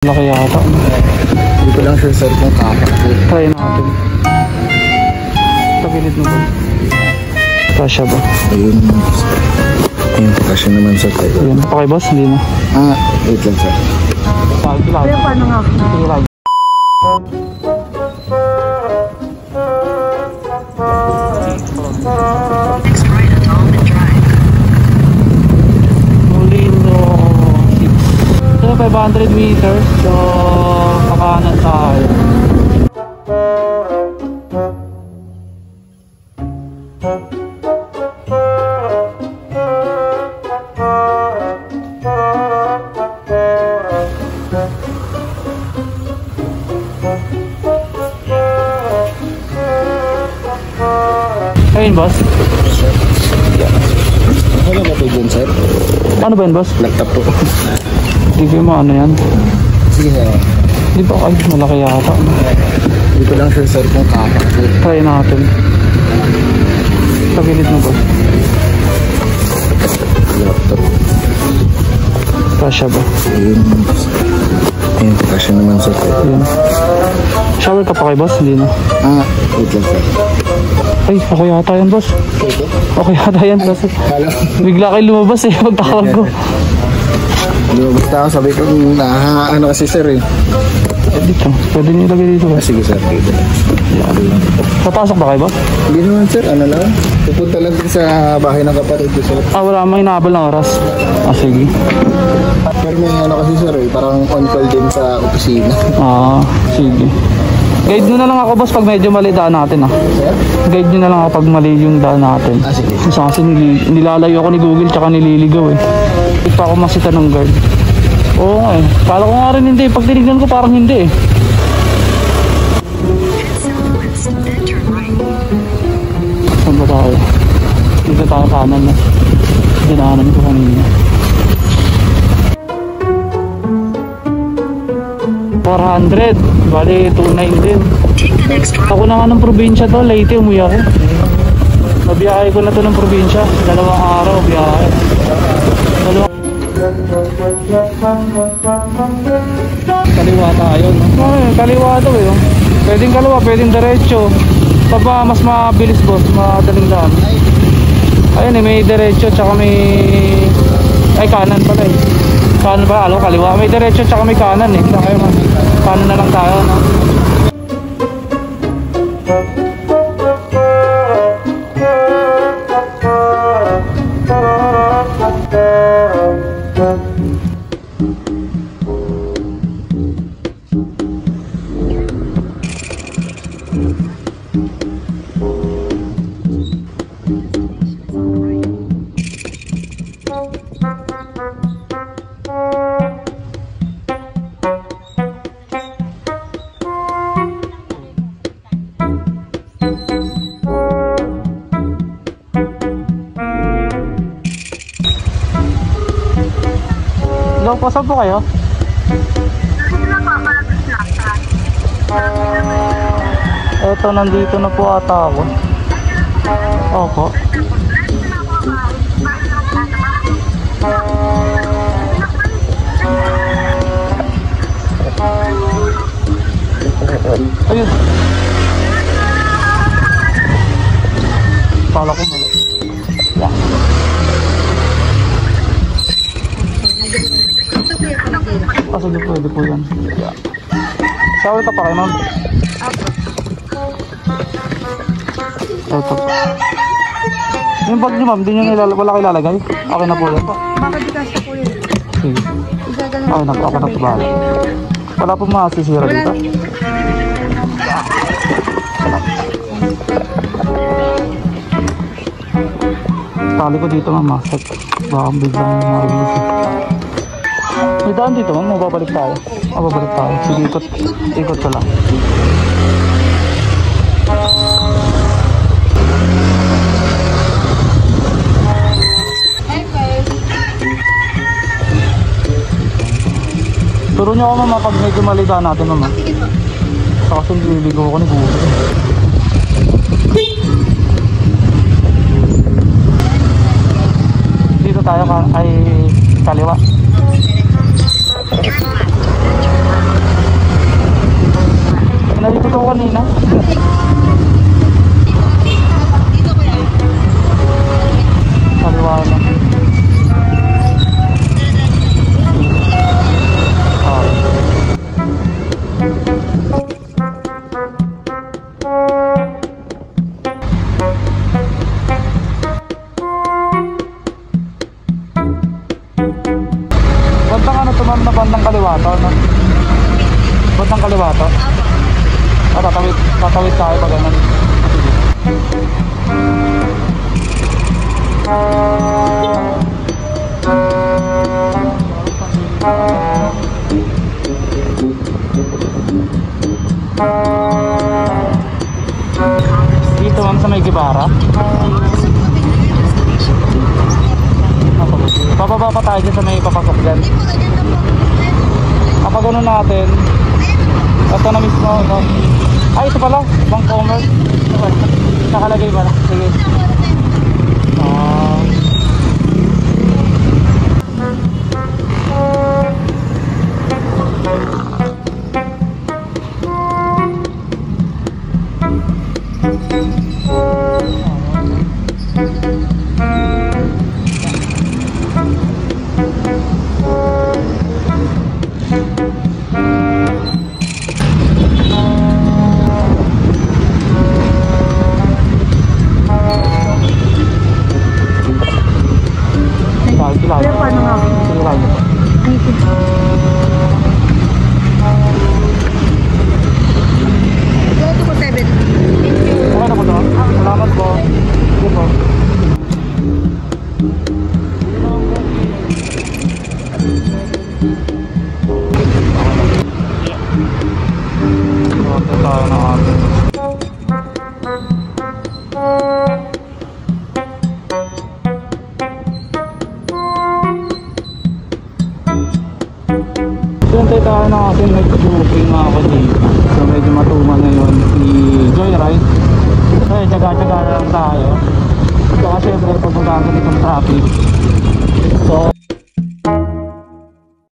Laki yata. Hindi ko lang sure sir kung kaya. Try natin. Pagilid mo ba? Kasya ba? Ayun. Ayun, kasya naman sir. Ayun. Okay boss, hindi na. Wait lang sir. Kaya paano nga? Sige lang. So 500 meters, so kakanan tayo. Ayun boss. Ano ba ito dyan sir? Ano ba yun boss? Laptop po. TV mo ano yan? Sige sir. Di ba ay malaki yata? Hindi ko lang sure sir kung kaya. Try natin. Pagilid mo ba? Laptop. Kasya ba? Ayun. Ayun, kasya naman sir. Ayun. Shower ka pa kay boss? Hindi na. Wait lang sir. Ay, ako yata yan boss. Ito? Ako yata yan boss. Hello? Bigla kayo lumabas eh, pagtakawag ko. Basta ako sabi ko, ano kasi sir eh. Dito, pwede niyo ilagay dito ba? Sige sir, dito. Papasok ba kayo boss? Hindi naman sir, ano lang. Pupunta lang din sa bahay ng kapatid ko sir. Wala may inaabal ng oras. Sige. Pero may ano kasi sir eh, parang on call din sa opisina. Sige. Guide nyo na lang ako boss pag medyo mali daan natin Sir? Guide nyo na lang ako pag mali yung daan natin. Sige. Kasi nilalayo ako ni Google tsaka nililigaw eh. Hindi pa ako masita ng guard. Oo nga eh. Kala ko nga rin hindi. Pag tinignan ko parang hindi eh. Saan ba tayo? Dito tayo kanan na. Dinaanan ko kanina. 400. Bali, 2.9 din. Ako na nga ng probinsya to. Leyte, umuwi ako. Nabiyahe ko na to ng probinsya. 2 araw, biyahe. Kaliwa tayo, no? Kaliwa to eh. Pwedeng kaliwa, pwedeng diretso. Pa mas mabilis boss, madaling daan. Ayun eh, may diretso tsaka may... Ay, kanan pala eh. Kanan ba? Alam, kaliwa. May diretso tsaka may kanan eh. Kaya kanan na lang tayo, no? Hello, pasok po kayo? Eto, nandito na po ata ako. Opo. Ayun. Kala ko mali. Yeah. Sige, pwede po yan. Yeah. Shower ka pa kayo, ma'am? Ito po. Yung bag niyo, ma'am, wala kayo lalagay? Okay na po yan. Makadikas na po yun. Sige. Okay na po, ako na po bahala. Wala po masisira dito. Tali ko dito, ma'am, masak. Baka biglang marilis eh. May daan dito, ma'am. Mababalik tayo. Mababalik tayo. Sige, ikot ko lang. Turo nyo ako, ma'am, pag medyo mali daan natin, ma'am. Sa kasi nililigaw ko ni Google. Dito tayo ay kaliwa. Ba't ng kaliwa to? Ah, tatawid tayo pag ganun. Dito ma'am sa may Gibara. Bababa pa tayo dyan sa may papasok dyan. Kapag ano natin, ito na mismo, ito. Ay, ito pala, Bancomer. Nakalagay pala, sige. Pero paano nga? Sige lang. Ay, ito. Ito po 7. Okay na po doon. Salamat po. Sige po. Ito tayo ng atin. Siyempre tayo na kasi nag-booking mga kanina. So medyo matuman na yun si Joyride. Kaya tsaga-tsaga na lang tayo. Saka siyempre pagpuntaan sa itong traffic. So